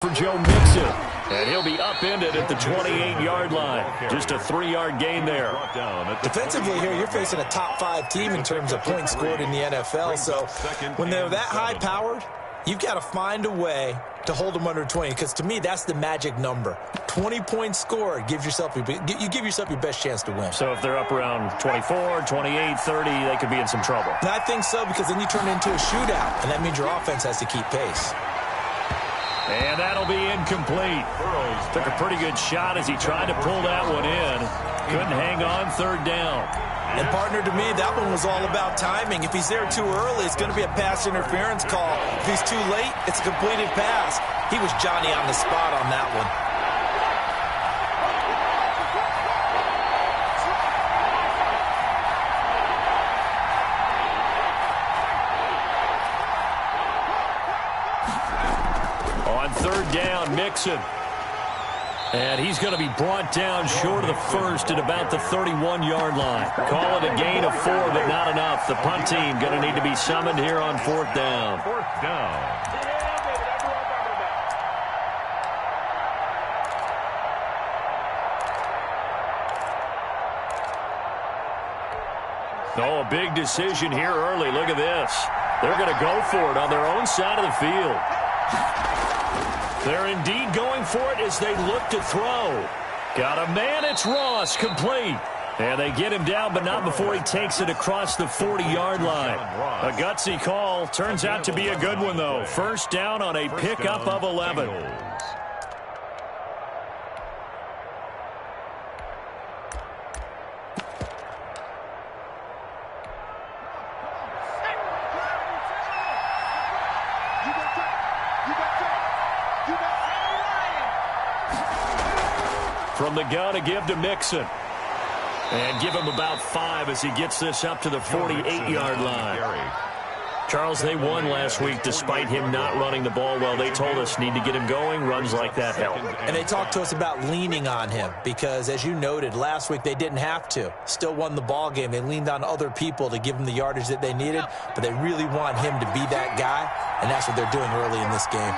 For Joe Mixon, and he'll be upended at the 28-yard line. Just a 3-yard gain there. Defensively here, you're facing a top-5 team in terms of points scored in the NFL, so when they're that high-powered, you've got to find a way to hold them under 20, because to me, that's the magic number. 20 points scored, you give yourself your best chance to win. So if they're up around 24, 28, 30, they could be in some trouble. And I think so, because then you turn it into a shootout, and that means your offense has to keep pace. And that'll be incomplete. Took a pretty good shot as he tried to pull that one in. Couldn't hang on, third down. And partner, to me, that one was all about timing. If he's there too early, it's going to be a pass interference call. If he's too late, it's a completed pass. He was Johnny on the spot on that one. Third down, Mixon. And he's going to be brought down short of the first at about the 31-yard line. Call it a gain of 4, but not enough. The punt team going to need to be summoned here on fourth down. Fourth down. Oh, a big decision here early. Look at this. They're going to go for it on their own side of the field. They're indeed going for it as they look to throw. Got a man, it's Ross, complete. And they get him down, but not before he takes it across the 40-yard line. A gutsy call. Turns out to be a good one, though. First down on a pickup of 11. From the gun to give to Mixon. And give him about 5 as he gets this up to the 48-yard line. Charles, they won last week despite him not running the ball well. They told us need to get him going. Runs like that help. And they talked to us about leaning on him because, as you noted, last week they didn't have to. Still won the ball game. They leaned on other people to give them the yardage that they needed, but they really want him to be that guy, and that's what they're doing early in this game.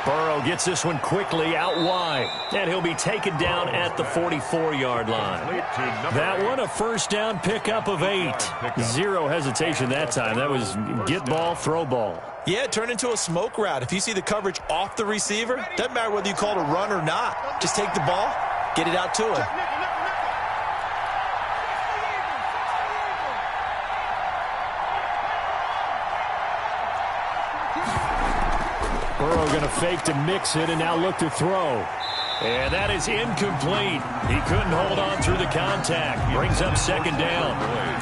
Burrow gets this one quickly out wide, and he'll be taken down at the 44-yard line. That one, a first down pickup of 8. Zero hesitation that time. That was get ball, throw ball. Yeah, it turned into a smoke route. If you see the coverage off the receiver, doesn't matter whether you call it a run or not. Just take the ball, get it out to him. Burrow going to fake to mix it and now look to throw. And that is incomplete. He couldn't hold on through the contact. Brings up second down.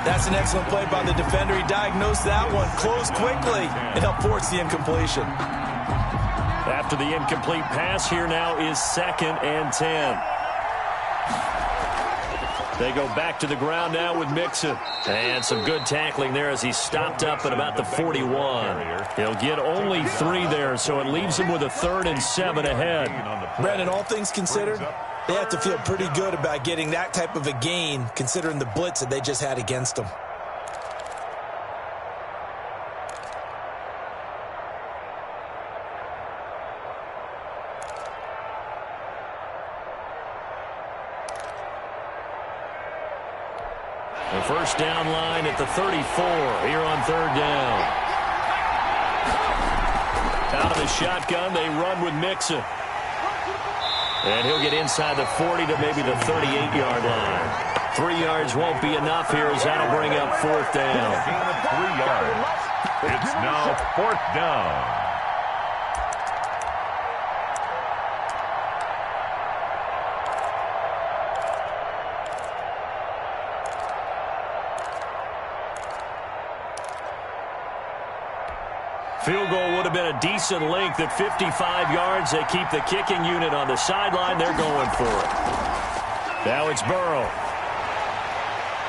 That's an excellent play by the defender. He diagnosed that one, closed quickly, and helped force the incompletion. After the incomplete pass, here now is 2nd and 10. They go back to the ground now with Mixon. And some good tackling there as he stopped up at about the 41. He'll get only 3 there, so it leaves him with a 3rd and 7 ahead. Brandon, all things considered, they have to feel pretty good about getting that type of a gain, considering the blitz that they just had against them. The first down line at the 34 here on 3rd down. Out of the shotgun, they run with Mixon. And he'll get inside the 40 to maybe the 38-yard line. 3 yards won't be enough here as that'll bring up 4th down. 3 yards. It's now 4th down. Field goal would have been a decent length at 55 yards. They keep the kicking unit on the sideline. They're going for it. Now it's Burrow.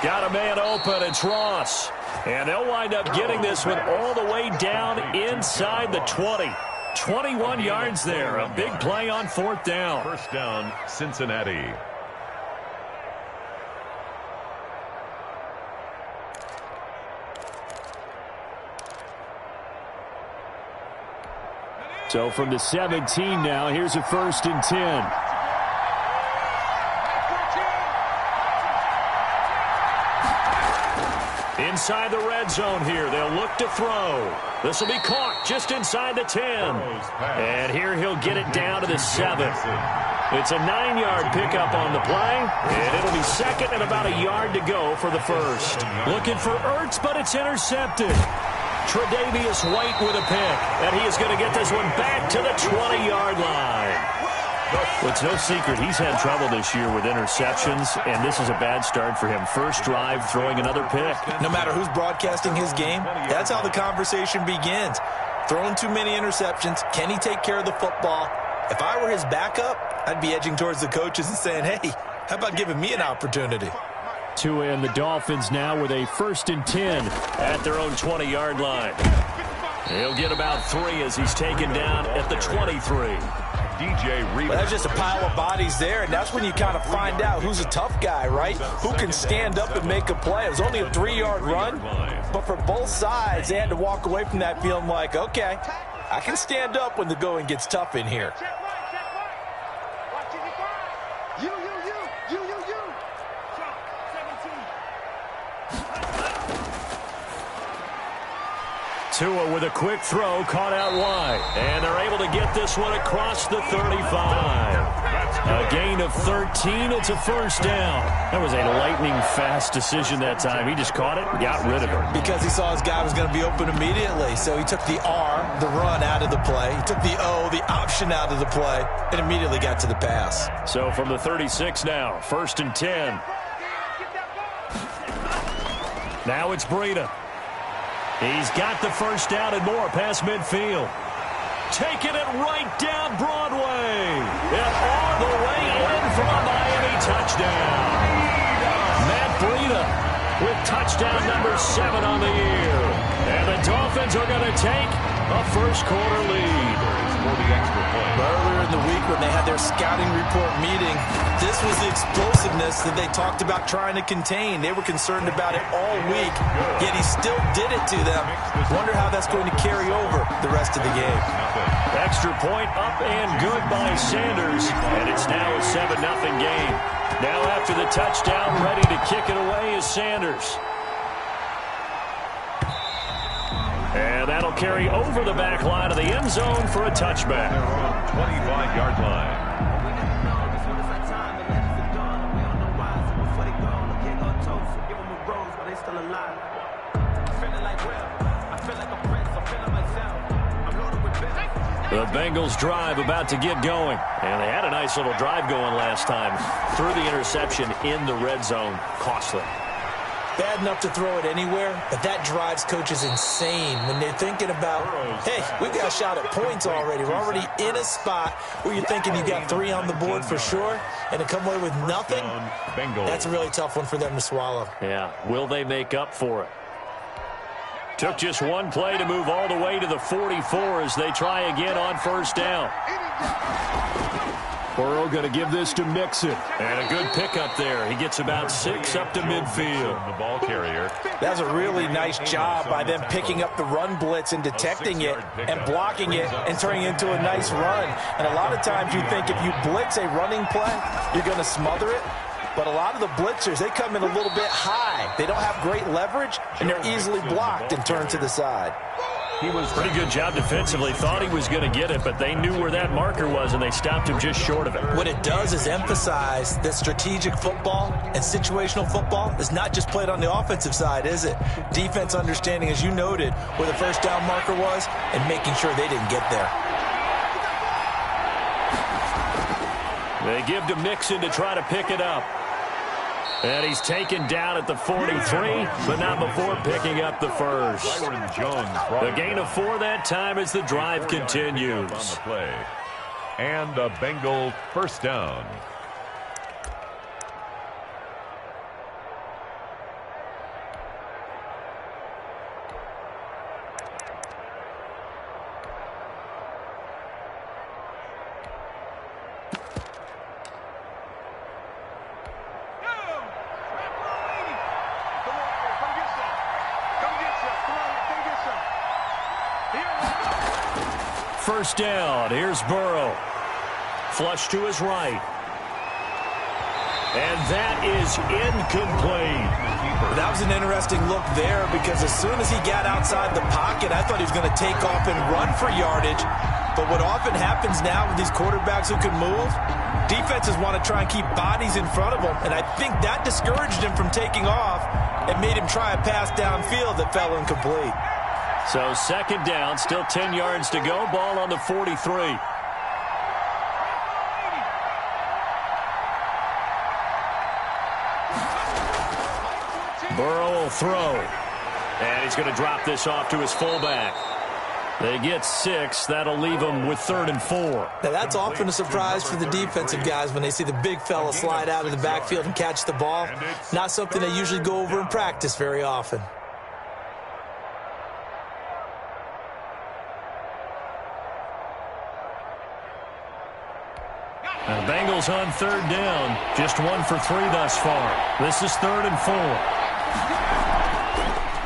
Got a man open. It's Ross. And they'll wind up getting this one all the way down inside the 20. 21 yards there. A big play on 4th down. First down, Cincinnati. So from the 17 now, here's a 1st and 10. Inside the red zone here. They'll look to throw. This will be caught just inside the 10. And here he'll get it down to the 7. It's a 9-yard pickup on the play, and it'll be 2nd and about a yard to go for the 1st. Looking for Ertz, but it's intercepted. Tre'Davious White with a pick, and he is going to get this one back to the 20-yard line. Well, it's no secret he's had trouble this year with interceptions, and this is a bad start for him. First drive, throwing another pick. No matter who's broadcasting his game, that's how the conversation begins. Throwing too many interceptions. Can he take care of the football? If I were his backup, I'd be edging towards the coaches and saying, hey, how about giving me an opportunity? Tua and the Dolphins now with a 1st and 10 at their own 20-yard line. He'll get about 3 as he's taken down at the 23. Well, that's just a pile of bodies there, and that's when you kind of find out who's a tough guy, right? Who can stand up and make a play. It was only a 3-yard run, but for both sides, they had to walk away from that feeling like, okay, I can stand up when the going gets tough in here. Tua with a quick throw, caught out wide. And they're able to get this one across the 35. A gain of 13. It's a 1st down. That was a lightning-fast decision that time. He just caught it and got rid of it. Because he saw his guy was going to be open immediately. So he took the R, the run, out of the play. He took the O, the option, out of the play, and immediately got to the pass. So from the 36 now, 1st and 10. Now it's Breida. He's got the 1st down and more past midfield. Taking it right down Broadway. And all the way in for a Miami touchdown. Matt Breida with touchdown number 7 on the year. And the Dolphins are going to take a 1st quarter lead. Earlier in the week when they had their scouting report meeting, this was the explosiveness that they talked about trying to contain. They were concerned about it all week, yet he still did it to them. Wonder how that's going to carry over the rest of the game. Extra point up and good by Sanders, and it's now a 7-0 game. Now after the touchdown, ready to kick it away is Sanders. And that'll carry over the back line of the end zone for a touchback. 25-yard line. The Bengals drive about to get going. And they had a nice little drive going last time. Threw the interception in the red zone. Costly. Bad enough to throw it anywhere, but that drives coaches insane when they're thinking about, hey, we've got a shot at points already. We're already in a spot where you're thinking you got 3 on the board for sure, and to come away with nothing, that's a really tough one for them to swallow. Yeah, will they make up for it? Took just one play to move all the way to the 44 as they try again on 1st down. Burrow going to give this to Mixon. And a good pickup there. He gets about 6 up to midfield. The ball carrier. That was a really nice job by them picking up the run blitz and detecting it and blocking it and turning it into a nice run. And a lot of times you think if you blitz a running play, you're going to smother it. But a lot of the blitzers, they come in a little bit high. They don't have great leverage, and they're easily blocked and turned to the side. He was pretty good job defensively. Thought he was going to get it, but they knew where that marker was, and they stopped him just short of it. What it does is emphasize that strategic football and situational football is not just played on the offensive side, is it? Defense understanding, as you noted, where the 1st down marker was and making sure they didn't get there. They give to Mixon to try to pick it up. And he's taken down at the 43, but not before picking up the 1st. The gain of 4 that time as the drive continues. On the play. And a Bengal 1st down. First down. Here's Burrow. Flush to his right. And that is incomplete. That was an interesting look there because as soon as he got outside the pocket, I thought he was going to take off and run for yardage. But what often happens now with these quarterbacks who can move, defenses want to try and keep bodies in front of them. And I think that discouraged him from taking off and made him try a pass downfield that fell incomplete. So second down, still 10 yards to go. Ball on the 43. Burrow will throw. And he's going to drop this off to his fullback. They get 6. That'll leave them with 3rd and 4. Now, that's often a surprise for the defensive guys when they see the big fella slide out of the backfield and catch the ball. Not something they usually go over in practice very often. Now, the Bengals on 3rd down. Just 1 for 3 thus far. This is 3rd and 4.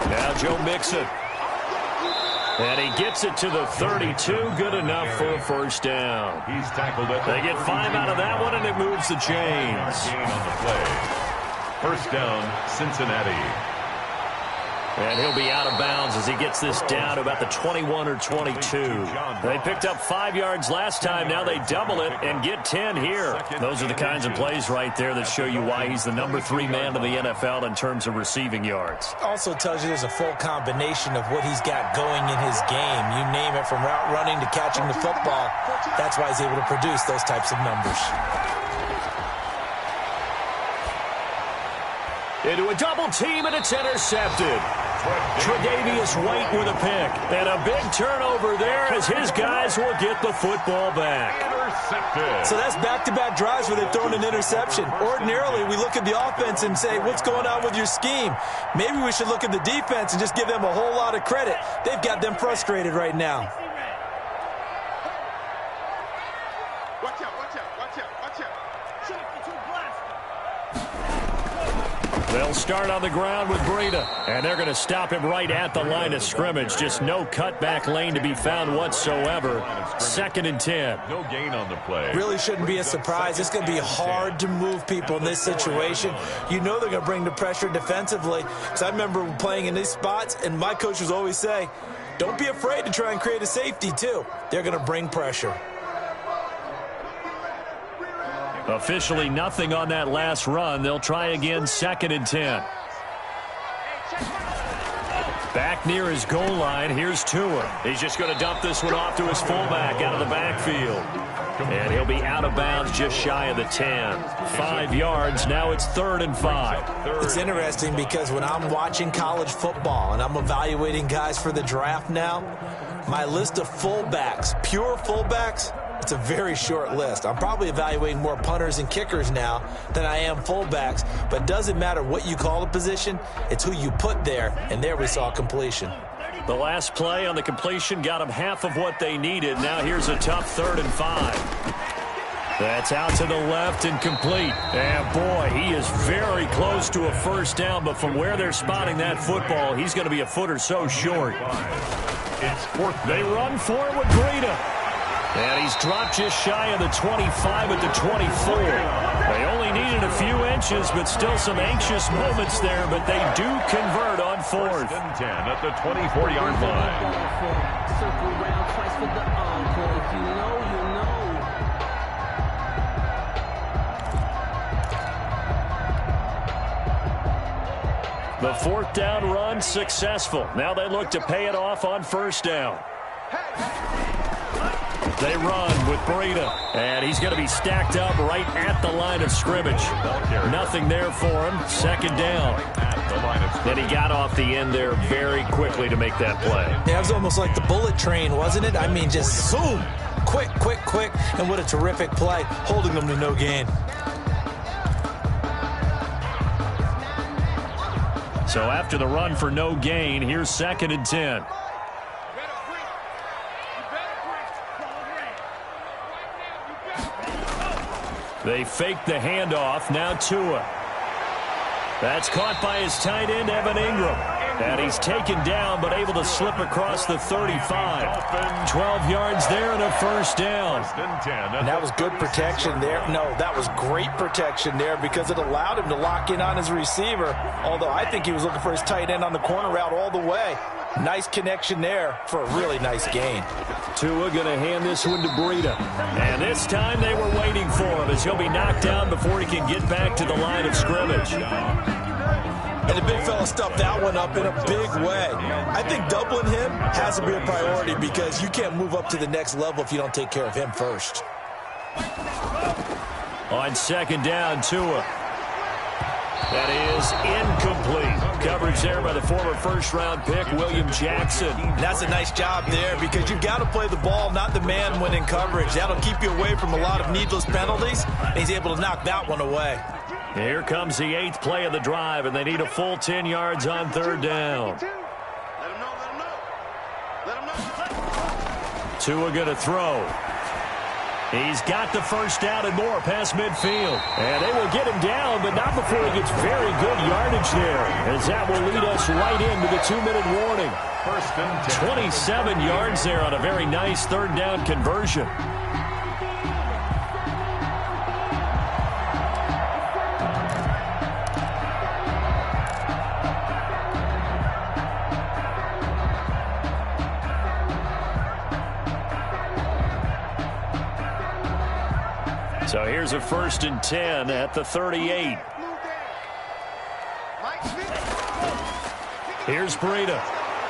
Now Joe Mixon. And he gets it to the 32. Good enough for a first down. He's tackled it. They get 5 out of that one, and it moves the chains. Gain on the play. First down, Cincinnati. And he'll be out of bounds as he gets this down to about the 21 or 22. They picked up 5 yards last time. Now they double it and get 10 here. Those are the kinds of plays right there that show you why he's the number 3 man in the NFL in terms of receiving yards. Also tells you there's a full combination of what he's got going in his game. You name it, from route running to catching the football. That's why he's able to produce those types of numbers. Into a double team, and it's intercepted. Tre'Davious White with a pick. And a big turnover there as his guys will get the football back. Intercepted. So that's back-to-back drives where they've thrown an interception. Ordinarily, we look at the offense and say, what's going on with your scheme? Maybe we should look at the defense and just give them a whole lot of credit. They've got them frustrated right now. Watch out, watch out, watch out, watch out. They'll start on the ground with Breida, and they're going to stop him right at the line of scrimmage. Just no cutback lane to be found whatsoever. 2nd and 10. No gain on the play. Really shouldn't be a surprise. It's going to be hard to move people in this situation. You know they're going to bring the pressure defensively. Because I remember playing in these spots, and my coaches always say, don't be afraid to try and create a safety, too. They're going to bring pressure. Officially nothing on that last run. They'll try again, 2nd and 10. Back near his goal line, here's Tua. He's just going to dump this one off to his fullback out of the backfield. And he'll be out of bounds just shy of the 10. 5 yards, now it's 3rd and 5. It's interesting because when I'm watching college football and I'm evaluating guys for the draft now, my list of fullbacks, pure fullbacks, it's a very short list. I'm probably evaluating more punters and kickers now than I am fullbacks, but it doesn't matter what you call a position, it's who you put there, and there we saw completion. The last play on the completion got them half of what they needed. Now here's a tough 3rd and 5. That's out to the left and complete. And boy, he is very close to a first down, but from where they're spotting that football, he's going to be a foot or so short. It's 4th. They run for it with Breida. And he's dropped just shy of the 25 at the 24. They only needed a few inches, but still some anxious moments there, but they do convert on 4th. 1st and 10 at the 24-yard line. Circle around twice for the encore. If you know, you know. The 4th down run successful. Now they look to pay it off on 1st down. They run with Breida, and he's going to be stacked up right at the line of scrimmage. Nothing there for him. 2nd down. And he got off the end there very quickly to make that play. Yeah, it was almost like the bullet train, wasn't it? I mean, just zoom. Quick, quick, quick. And what a terrific play, holding them to no gain. So after the run for no gain, here's 2nd and 10. They fake the handoff. Now Tua. That's caught by his tight end, Evan Ingram. And he's taken down, but able to slip across the 35. 12 yards there and a first down. And that was good protection there. No, that was great protection there because it allowed him to lock in on his receiver. Although I think he was looking for his tight end on the corner route all the way. Nice connection there for a really nice gain. Tua going to hand this one to Breida. And this time they were waiting for him as he'll be knocked down before he can get back to the line of scrimmage. And the big fella stuffed that one up in a big way. I think doubling him has to be a priority because you can't move up to the next level if you don't take care of him first. On second down, Tua. That is incomplete. Coverage there by the former first-round pick, William Jackson. That's a nice job there because you've got to play the ball, not the man when in coverage. That'll keep you away from a lot of needless penalties. And he's able to knock that one away. Here comes the 8th play of the drive, and they need a full 10 yards on third down. Tua going to throw. He's got the first down and more past midfield. And they will get him down, but not before he gets very good yardage there, as that will lead us right into the 2-minute warning. 27 yards there on a very nice third down conversion. So here's a 1st and 10 at the 38. Here's Breida.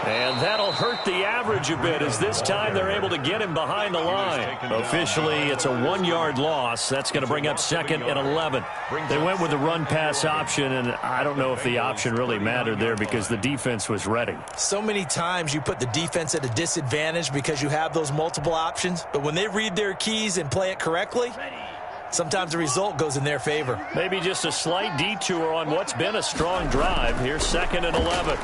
And that'll hurt the average a bit as this time they're able to get him behind the line. Officially, it's a 1-yard loss. That's going to bring up 2nd and 11. They went with the run-pass option, and I don't know if the option really mattered there because the defense was ready. So many times you put the defense at a disadvantage because you have those multiple options. But when they read their keys and play it correctly, sometimes the result goes in their favor. Maybe just a slight detour on what's been a strong drive. Here's 2nd and 11.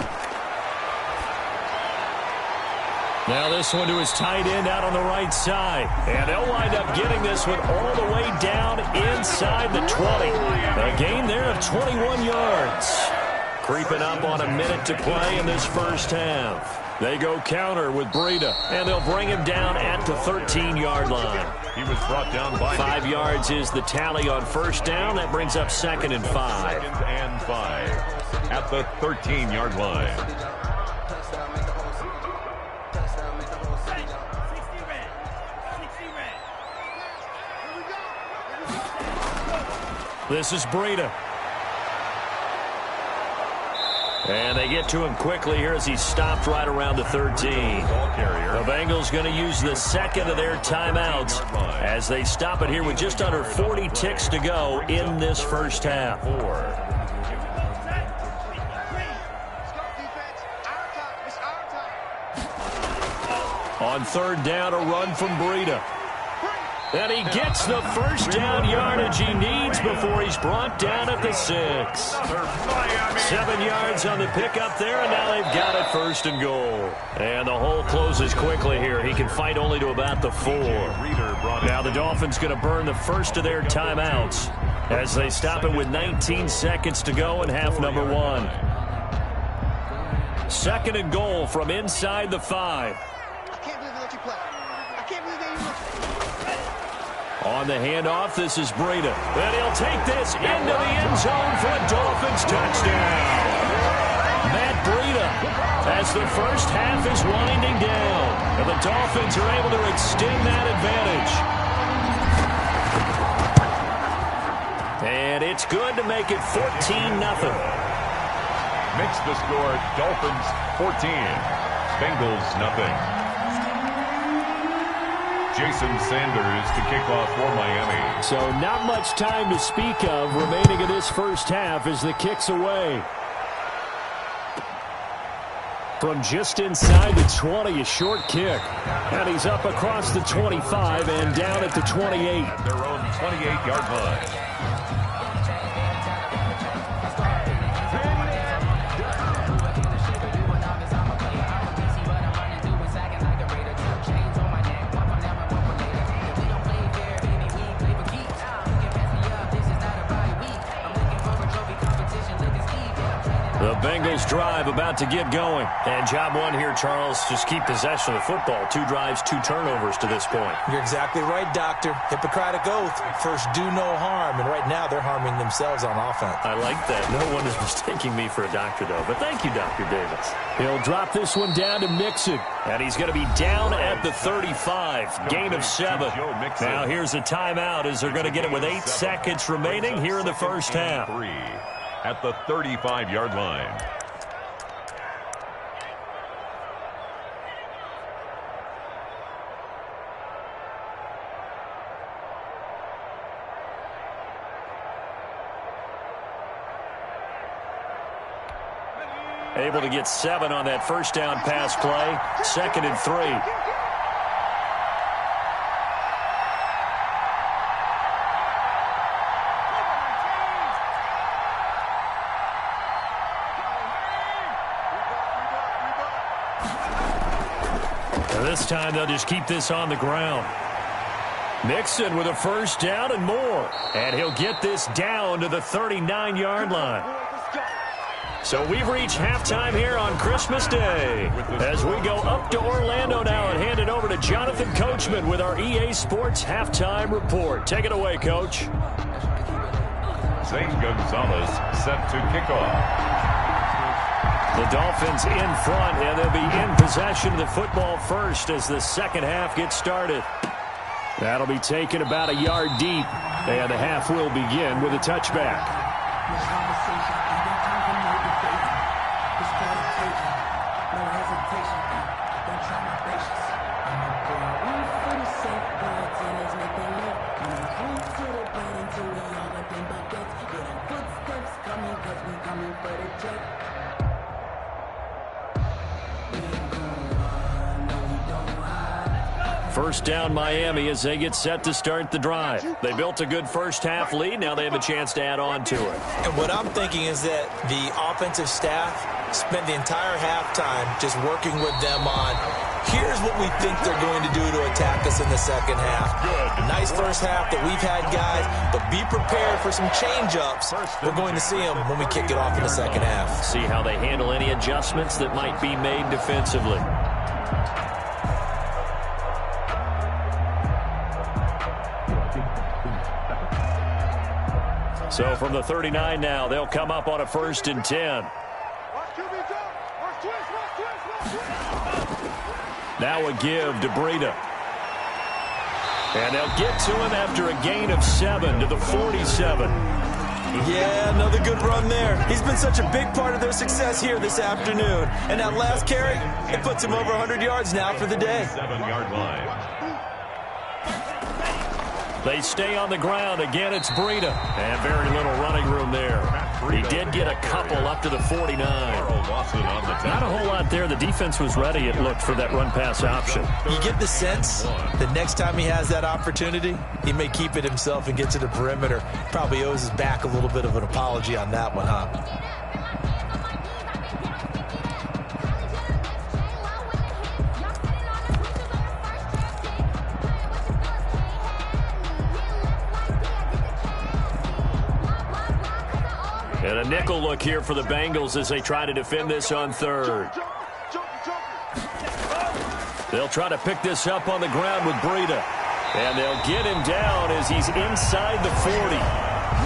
Now this one to his tight end out on the right side. And they'll wind up getting this one all the way down inside the 20. A gain there of 21 yards. Creeping up on a minute to play in this first half. They go counter with Breida, and they'll bring him down at the 13-yard line. He was brought down by 5 yards is the tally on first down. That brings up 2nd and 5. 2nd and 5 at the 13-yard line. This is Breida. And they get to him quickly here as he's stopped right around the 13. The Bengals going to use the 2nd of their timeouts as they stop it here with just under 40 ticks to go in this first half. On third down, a run from Breida. And he gets the first down yardage he needs before he's brought down at the 6. 7 yards on the pickup there, and now they've got it 1st and goal. And the hole closes quickly here. He can fight only to about the 4. Now the Dolphins going to burn the first of their timeouts as they stop it with 19 seconds to go in half number 1. 2nd and goal from inside the 5. On the handoff, this is Breida. And he'll take this into the end zone for a Dolphins touchdown. Matt Breida as the first half is winding down. And the Dolphins are able to extend that advantage. And it's good to make it 14-0. Makes the score Dolphins 14, Bengals nothing. Jason Sanders to kick off for Miami. So not much time to speak of remaining in this first half as the kick's away. From just inside the 20, a short kick. And he's up across the 25 and down at the 28. At their own 28-yard line. Bengals drive about to get going. And job one here, Charles, just keep possession of the football. 2 drives, 2 turnovers to this point. You're exactly right, Doctor. Hippocratic oath. First, do no harm. And right now, they're harming themselves on offense. I like that. No one is mistaking me for a doctor, though. But thank you, Dr. Davis. He'll drop this one down to Mixon. And he's going to be down at the 35. Gain of 7. Now here's a timeout as they're going to get it with 8 seconds remaining here in the first half. At the 35-yard line. Able to get 7 on that first down pass play. 2nd and 3. This time they'll just keep this on the ground. Mixon with a first down and more. And he'll get this down to the 39-yard line. So we've reached halftime here on Christmas Day. As we go up to Orlando now and hand it over to Jonathan Coachman with our EA Sports Halftime Report. Take it away, Coach. Zane Gonzalez set to kick off. The Dolphins in front, and they'll be in possession of the football first as the second half gets started. That'll be taken about a yard deep, and the half will begin with a touchback. First down Miami as they get set to start the drive. They built a good first half lead. Now they have a chance to add on to it. And what I'm thinking is that the offensive staff spent the entire halftime just working with them on, here's what we think they're going to do to attack us in the second half. Nice first half that we've had, guys, but be prepared for some change-ups. We're going to see them when we kick it off in the second half. See how they handle any adjustments that might be made defensively. So from the 39 now, they'll come up on a 1st and 10. Now a give to Breida. And they'll get to him after a gain of 7 to the 47. Yeah, another good run there. He's been such a big part of their success here this afternoon. And that last carry, it puts him over 100 yards now for the day. 7-yard line. They stay on the ground. Again, it's Breida. And very little running room there. He did get a couple up to the 49. Not a whole lot there. The defense was ready, it looked, for that run-pass option. You get the sense that next time he has that opportunity, he may keep it himself and get to the perimeter. Probably owes his back a little bit of an apology on that one, huh? And a nickel look here for the Bengals as they try to defend this on 3rd. They'll try to pick this up on the ground with Breida. And they'll get him down as he's inside the 40.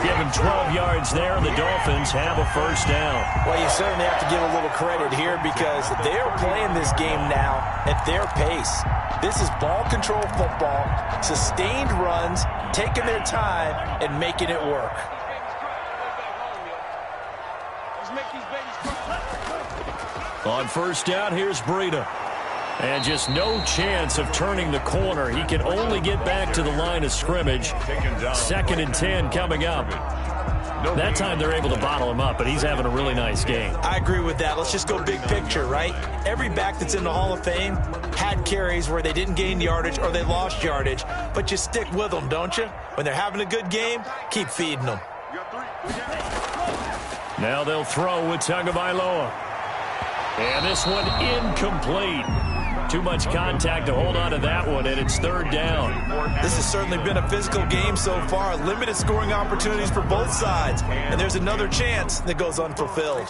Give him 12 yards there, and the Dolphins have a first down. Well, you certainly have to give a little credit here because they're playing this game now at their pace. This is ball control football, sustained runs, taking their time, and making it work. On first down, here's Breida. And just no chance of turning the corner. He can only get back to the line of scrimmage. 2nd and 10 coming up. That time they're able to bottle him up, but he's having a really nice game. I agree with that. Let's just go big picture, right? Every back that's in the Hall of Fame had carries where they didn't gain yardage or they lost yardage, but you stick with them, don't you? When they're having a good game, keep feeding them. Now they'll throw with Tagovailoa. And this one incomplete. Too much contact to hold on to that one, and it's 3rd down. This has certainly been a physical game so far. Limited scoring opportunities for both sides. And there's another chance that goes unfulfilled.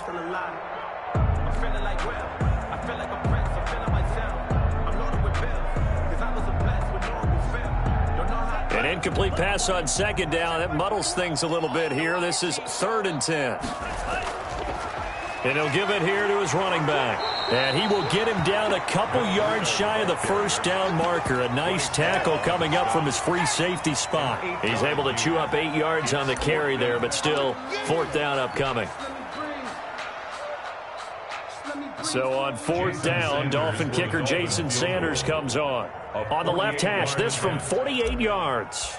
An incomplete pass on second down. That muddles things a little bit here. This is 3rd and 10. And he'll give it here to his running back. And he will get him down a couple yards shy of the first down marker. A nice tackle coming up from his free safety spot. He's able to chew up 8 yards on the carry there, but still 4th down upcoming. So on 4th down, Dolphin kicker Jason Sanders comes on. On the left hash, this from 48 yards.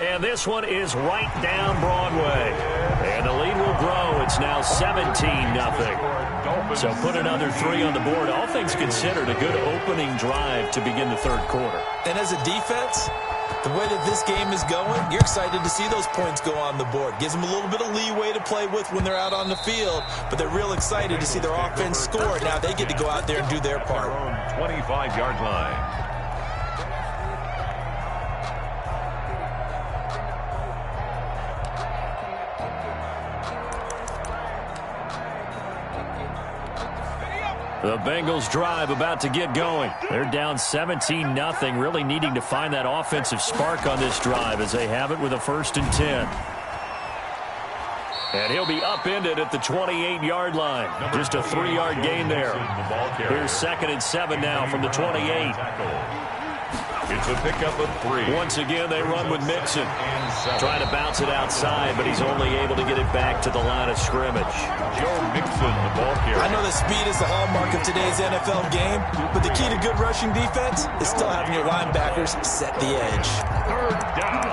And this one is right down Broadway. And the lead will grow. It's now 17-0. So put another 3 on the board. All things considered, a good opening drive to begin the 3rd quarter. And as a defense, the way that this game is going, you're excited to see those points go on the board. Gives them a little bit of leeway to play with when they're out on the field, but they're real excited to see their offense score. Now they get to go out there and do their part. 25-yard line. The Bengals drive about to get going. They're down 17-0, really needing to find that offensive spark on this drive as they have it with a 1st and 10. And he'll be upended at the 28-yard line. Just a 3-yard gain there. Here's 2nd and 7 now from the 28. It's a pickup of 3. Once again, they run with Mixon. Trying to bounce it outside, but he's only able to get it back to the line of scrimmage. Joe Mixon, the ball carrier. I know that speed is the hallmark of today's NFL game, but the key to good rushing defense is still having your linebackers set the edge. 3rd down.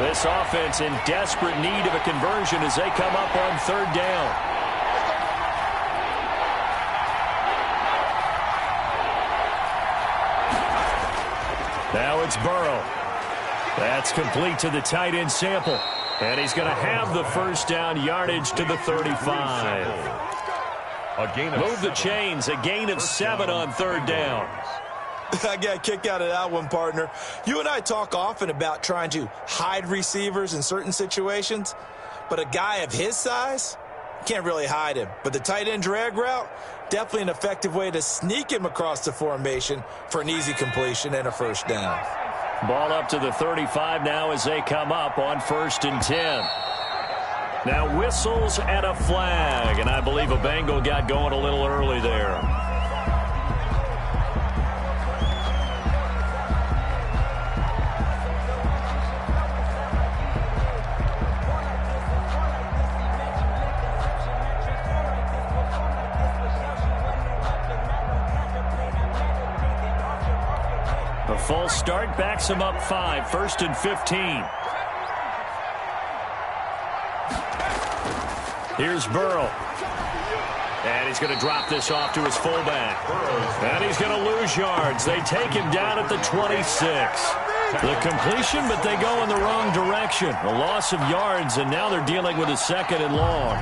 This offense in desperate need of a conversion as they come up on 3rd down. Now it's Burrow. That's complete to the tight end Sample. And he's going to have the 1st down yardage to the 35. Move the chains. A gain of 7 on 3rd down. I got a kick out of that one, partner. You and I talk often about trying to hide receivers in certain situations, but a guy of his size, can't really hide him. But the tight end drag route, definitely an effective way to sneak him across the formation for an easy completion and a 1st down. Ball up to the 35 now as they come up on 1st and 10. Now whistles and a flag, and I believe a Bengal got going a little early there. A false start backs him up 5, 1st and 15. Here's Burrow. And he's going to drop this off to his fullback. And he's going to lose yards. They take him down at the 26. The completion, but they go in the wrong direction. A loss of yards, and now they're dealing with a 2nd and long.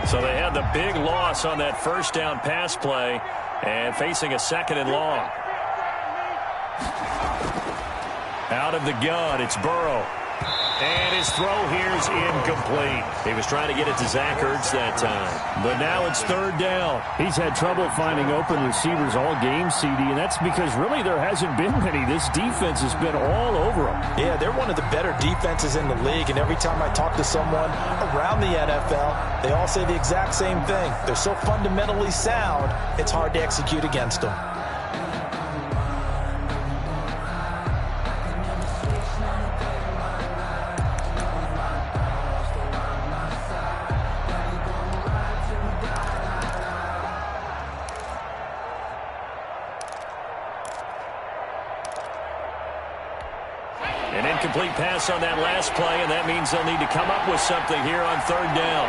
So they had the big loss on that 1st down pass play and facing a 2nd and long. Out of the gun, it's Burrow. And his throw here's incomplete. He was trying to get it to Zach Ertz that time. But now it's 3rd down. He's had trouble finding open receivers all game, CD, and that's because really there hasn't been many. This defense has been all over them. Yeah, they're one of the better defenses in the league, and every time I talk to someone around the NFL, they all say the exact same thing. They're so fundamentally sound, it's hard to execute against them. An incomplete pass on that last play, and that means they'll need to come up with something here on 3rd down.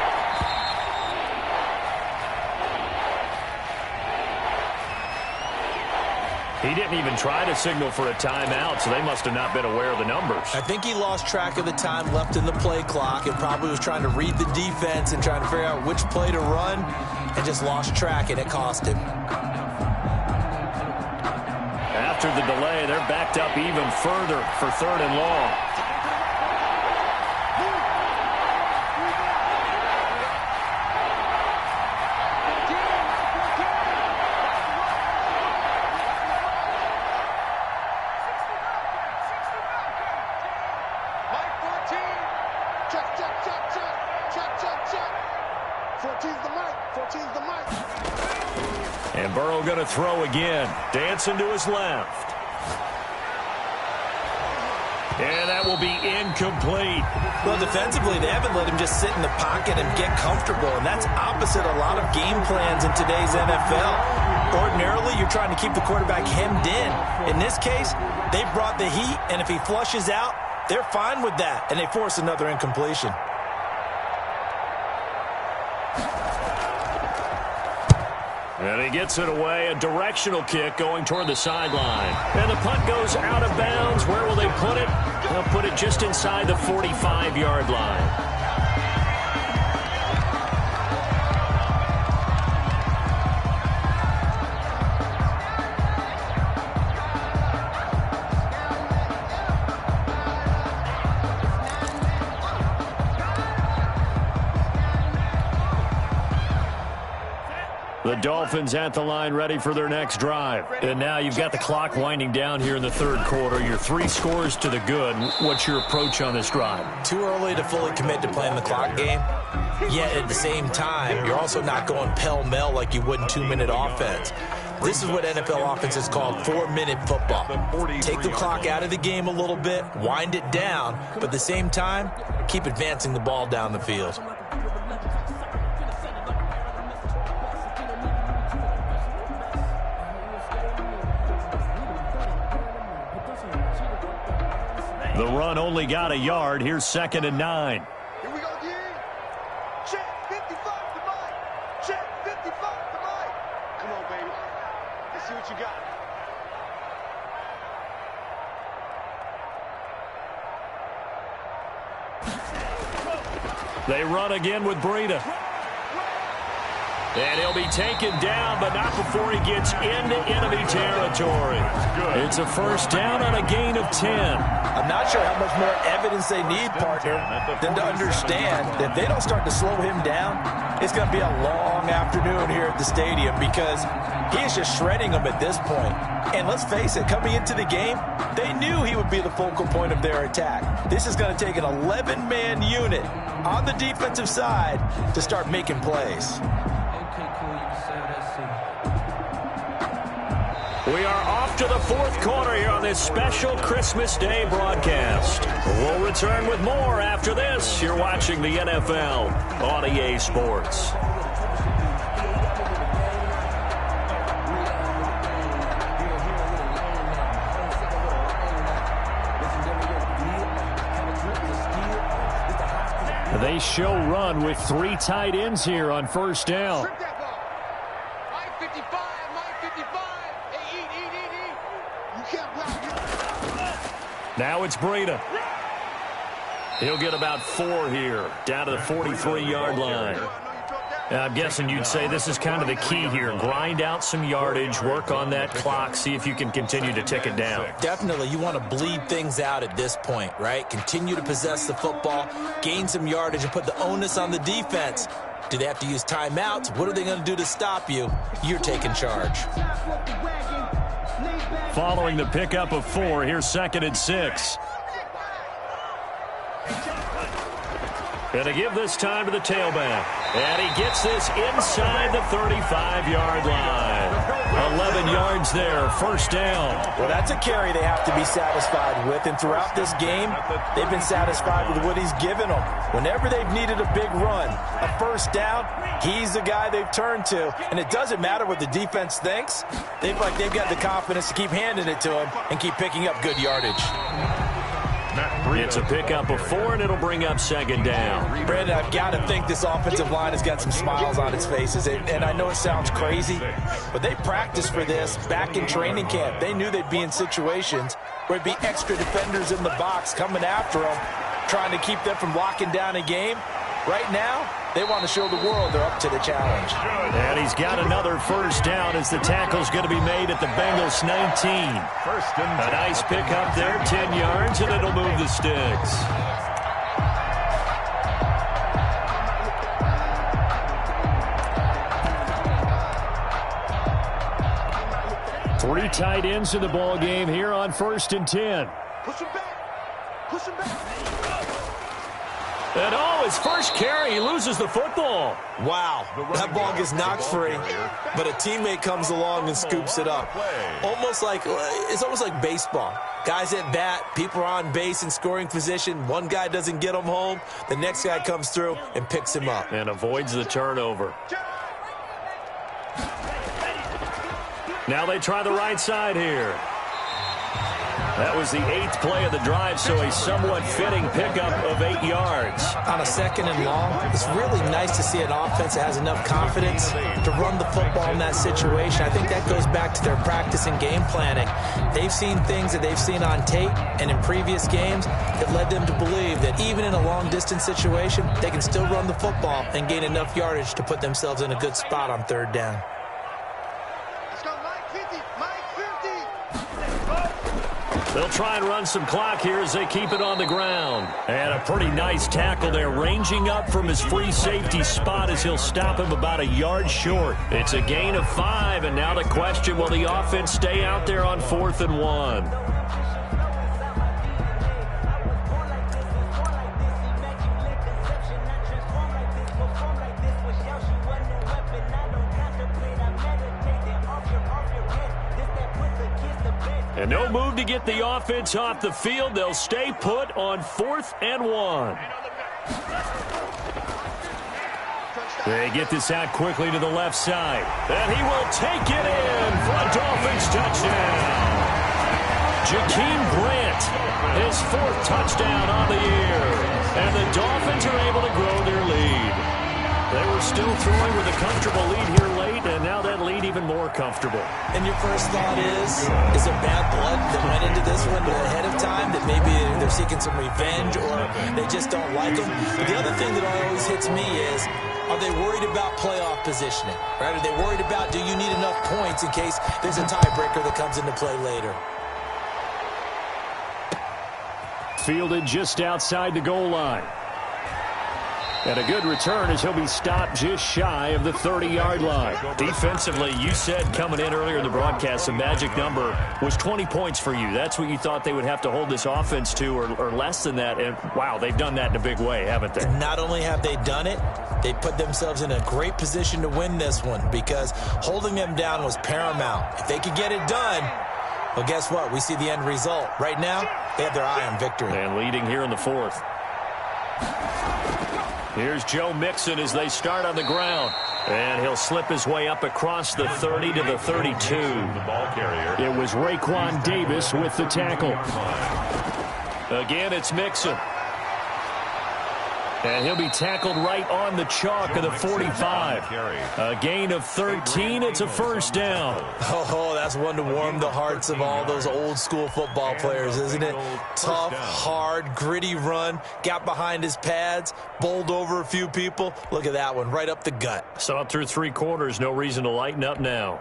He didn't even try to signal for a timeout, so they must have not been aware of the numbers. I think he lost track of the time left in the play clock and probably was trying to read the defense and trying to figure out which play to run and just lost track, and it cost him. After the delay, they're backed up even further for 3rd and long. And Burrow going to throw again. Dancing to his left. And that will be incomplete. Well, defensively, they haven't let him just sit in the pocket and get comfortable, and that's opposite a lot of game plans in today's NFL. Ordinarily, you're trying to keep the quarterback hemmed in. In this case, they brought the heat, and if he flushes out, they're fine with that, and they force another incompletion. And he gets it away, a directional kick going toward the sideline. And the punt goes out of bounds. Where will they put it? They'll put it just inside the 45-yard line. The Dolphins at the line ready for their next drive. And now you've got the clock winding down here in the 3rd quarter. You're 3 scores to the good. What's your approach on this drive? Too early to fully commit to playing the clock game. Yet at the same time, you're also not going pell-mell like you would in 2-minute offense. This is what NFL offenses call 4-minute football. Take the clock out of the game a little bit, wind it down, but at the same time, keep advancing the ball down the field. The run only got a yard. Here's 2nd and 9. Here we go again. Check 55 to Mike. Check 55 to Mike. Come on, baby. Let's see what you got. They run again with Breida. And he'll be taken down, but not before he gets into enemy territory. It's a 1st down on a gain of 10. I'm not sure how much more evidence they need, partner, than to understand that if they don't start to slow him down, it's going to be a long afternoon here at the stadium because he is just shredding them at this point. And let's face it, coming into the game, they knew he would be the focal point of their attack. This is going to take an 11-man unit on the defensive side to start making plays. We are off to the 4th quarter here on this special Christmas Day broadcast. We'll return with more after this. You're watching the NFL on EA Sports. They show run with 3 tight ends here on 1st down. Now it's Breida. He'll get about 4 here, down to the 43-yard line. I'm guessing you'd say this is kind of the key here. Grind out some yardage, work on that clock, see if you can continue to tick it down. Definitely, you want to bleed things out at this point, right? Continue to possess the football, gain some yardage, and put the onus on the defense. Do they have to use timeouts? What are they going to do to stop you? You're taking charge. Following the pickup of 4, here's 2nd and 6. And to give this time to the tailback. And he gets this inside the 35-yard line. 11 yards there, 1st down. Well, that's a carry they have to be satisfied with. And throughout this game, they've been satisfied with what he's given them. Whenever they've needed a big run, a 1st down, he's the guy they've turned to. And it doesn't matter what the defense thinks. They've got the confidence to keep handing it to him and keep picking up good yardage. It's a pickup of 4, and it'll bring up second down. Brandon, I've got to think this offensive line has got some smiles on its faces. And I know it sounds crazy, but they practiced for this back in training camp. They knew they'd be in situations where there'd be extra defenders in the box coming after them, trying to keep them from locking down a game. Right now, they want to show the world they're up to the challenge. And he's got another first down as the tackle's going to be made at the Bengals 19. A nice pickup there, 10 yards, and it'll move the sticks. Three tight ends in the ball game here on 1st and 10. Push him back. Push him back. And his first carry, he loses the football. Wow, that ball gets knocked free, but a teammate comes along and scoops it up. It's almost like baseball. Guys at bat, people are on base in scoring position. One guy doesn't get him home. The next guy comes through and picks him up. And avoids the turnover. Now they try the right side here. That was the 8th play of the drive, so a somewhat fitting pickup of 8 yards. On a 2nd and long, it's really nice to see an offense that has enough confidence to run the football in that situation. I think that goes back to their practice and game planning. They've seen things that they've seen on tape and in previous games that led them to believe that even in a long-distance situation, they can still run the football and gain enough yardage to put themselves in a good spot on 3rd down. They'll try and run some clock here as they keep it on the ground. And a pretty nice tackle there, ranging up from his free safety spot as he'll stop him about a yard short. It's a gain of 5, and now the question, will the offense stay out there on 4th and 1? And no move to get the offense off the field. They'll stay put on 4th and 1. They get this out quickly to the left side. And he will take it in for a Dolphins touchdown. Jakeem Grant, his 4th touchdown on the year. And the Dolphins are able to grow their lead. They were still throwing with a comfortable lead here late, and now that lead even more comfortable. And your first thought is it bad blood that went into this one ahead of time, that maybe they're seeking some revenge or they just don't like them? But the other thing that always hits me is, are they worried about playoff positioning? Right? Are they worried about, do you need enough points in case there's a tiebreaker that comes into play later? Fielded just outside the goal line. And a good return as he'll be stopped just shy of the 30-yard line. Defensively, you said coming in earlier in the broadcast, the magic number was 20 points for you. That's what you thought they would have to hold this offense to, or less than that. And, wow, they've done that in a big way, haven't they? Not only have they done it, they put themselves in a great position to win this one because holding them down was paramount. If they could get it done, well, guess what? We see the end result. Right now, they have their eye on victory. And leading here in the 4th. Here's Joe Mixon as they start on the ground. And he'll slip his way up across the 30 to the 32. The ball carrier. It was Raekwon Davis with the tackle. Again, it's Mixon. And he'll be tackled right on the chalk of the 45. A gain of 13. It's a first down. Oh, that's one to warm the hearts of all those old school football players, isn't it? Tough, hard, gritty run. Got behind his pads, bowled over a few people. Look at that one, right up the gut. Saw it through 3 quarters. No reason to lighten up now.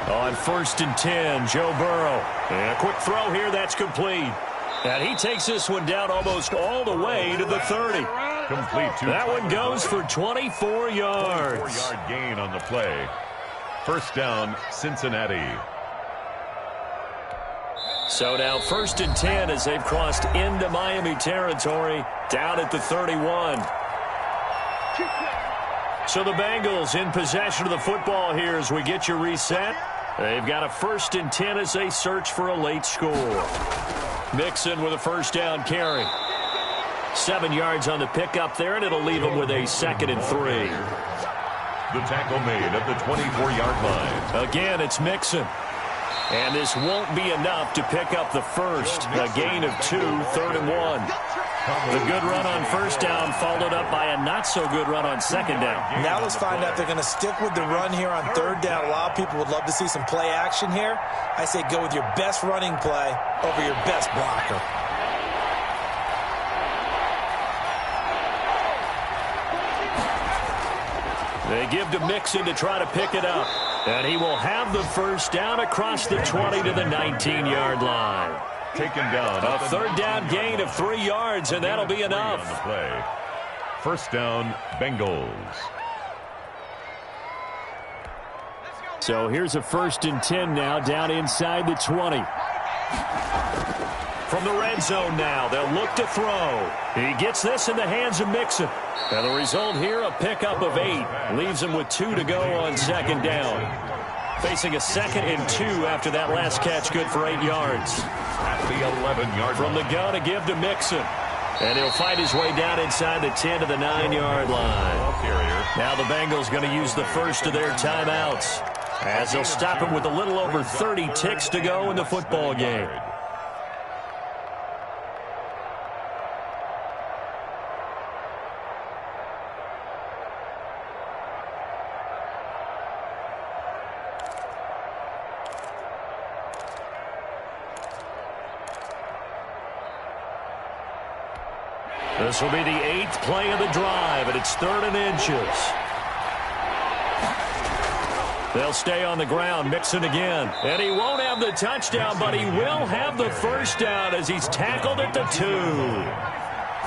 On 1st and 10, Joe Burrow. And a quick throw here, that's complete. And he takes this one down almost all the way to the 30. Complete. That one goes for 24 yards. 24-yard gain on the play. First down, Cincinnati. So now 1st and 10 as they've crossed into Miami territory, down at the 31. So the Bengals in possession of the football here as we get you reset. They've got a 1st and 10 as they search for a late score. Mixon with a first down carry. 7 yards on the pickup there, and it'll leave them with a 2nd and 3. The tackle made at the 24-yard line. Again, it's Mixon. And this won't be enough to pick up the first. A gain of 2, 3rd and 1. The good run on first down followed up by a not-so-good run on second down. Now let's find out if they're going to stick with the run here on 3rd down. A lot of people would love to see some play action here. I say go with your best running play over your best blocker. They give to Mixon to try to pick it up. And he will have the first down across the 20 to the 19-yard line. Taken down. A 3rd down gain of 3 yards, and that'll be enough. On the play. First down, Bengals. So here's a 1st and 10 now, down inside the 20. From the red zone now, they'll look to throw. He gets this in the hands of Mixon. And the result here, a pickup of 8. Leaves him with 2 to go on second down. Facing a 2nd and 2 after that last catch, good for 8 yards. At the 11-yard From the gun to give to Mixon. And he'll fight his way down inside the 10 to the 9-yard line. Now the Bengals going to use the first of their timeouts, as they'll stop him with a little over 30 ticks to go in the football game. This will be the 8th play of the drive, and it's 3rd and inches. They'll stay on the ground. Mixon again. And he won't have the touchdown, but he will have the first down as he's tackled at the 2.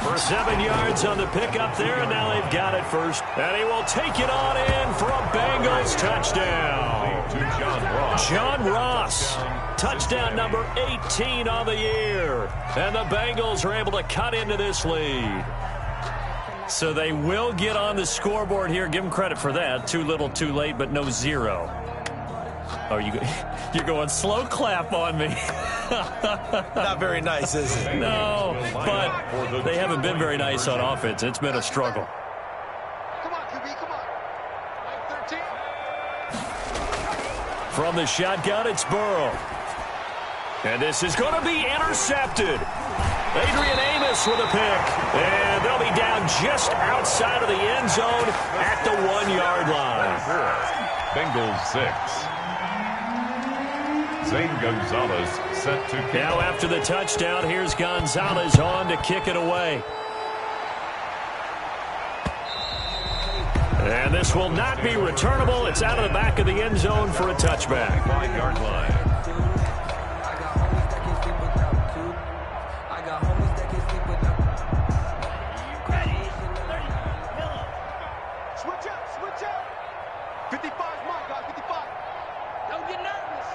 For 7 yards on the pickup there, and now they've got it first. And he will take it on in for a Bengals touchdown. John Ross. Touchdown number 18 on the year. And the Bengals are able to cut into this lead. So they will get on the scoreboard here. Give them credit for that. Too little, too late, but no 0. Oh, you're going slow clap on me. Not very nice, is it? No, but they haven't been very nice on offense. It's been a struggle. Come on, QB, come on. 13. From the shotgun, it's Burrow. And this is going to be intercepted. Adrian Amos with a pick. And they'll be down just outside of the end zone at the 1-yard line. Bengals 6. Zane Gonzalez set to kick. Now after the touchdown, here's Gonzalez on to kick it away. And this will not be returnable. It's out of the back of the end zone for a touchback. 5-yard line. Switch up. 55 is mine, guys, 55. Don't get nervous.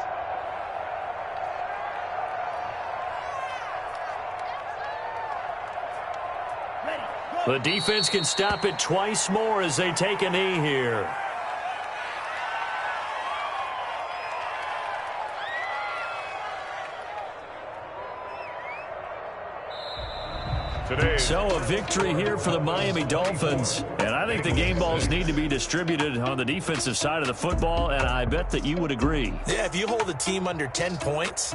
The defense can stop it twice more as they take a knee here. So a victory here for the Miami Dolphins. And I think the game balls need to be distributed on the defensive side of the football, and I bet that you would agree. Yeah, if you hold a team under 10 points,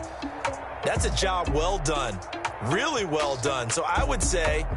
that's a job well done. Really well done. So I would say